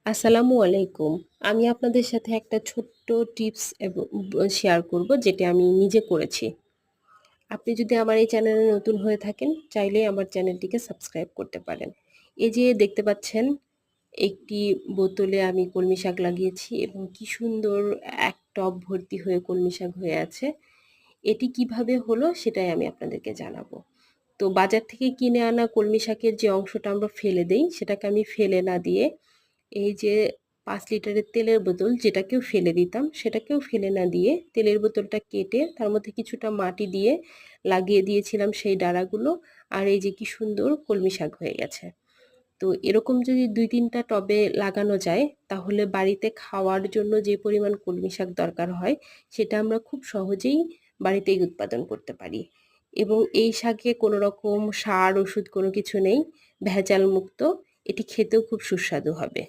আসসালামু আলাইকুম। আমি আপনাদের সাথে একটা ছোট্ট টিপস শেয়ার করব যেটা আমি নিজে করেছি। আপনি যদি আমার এই চ্যানেলে নতুন হয়ে থাকেন, চাইলেই আমার চ্যানেলটিকে সাবস্ক্রাইব করতে পারেন। এই যে দেখতে পাচ্ছেন, একটি বোতলে আমি কলমি শাক লাগিয়েছি এবং কি সুন্দর এক টব ভর্তি হয়ে কলমি শাক হয়ে আছে। এটি কিভাবে হলো সেটাই আমি আপনাদেরকে জানাবো। তো বাজার থেকে কিনে আনা কলমি শাকের যে অংশটা আমরা ফেলে দেই, সেটাকে আমি ফেলে না দিয়ে এই যে ৫ লিটারের তেলের বোতল যেটাকেও ফেলে দিতাম, সেটাকেও ফেলে না দিয়ে তেলের বোতলটা কেটে তার মধ্যে কিছুটা মাটি দিয়ে লাগিয়ে দিয়েছিলাম সেই ডাঁড়াগুলো। আর এই যে কি সুন্দর কলমি শাক হয়ে গেছে। তো এরকম যদি ২-৩ টা টবে লাগানো যায়, তাহলে বাড়িতে খাওয়ার জন্য যে পরিমাণ কলমি শাক দরকার হয়, সেটা আমরা খুব সহজেই বাড়িতেই উৎপাদন করতে পারি। এবং এই শাকে কোনো রকম সার, ওষুধ কোনো কিছু নেই, ভেজাল মুক্ত। এটি খেতেও খুব সুস্বাদু হবে।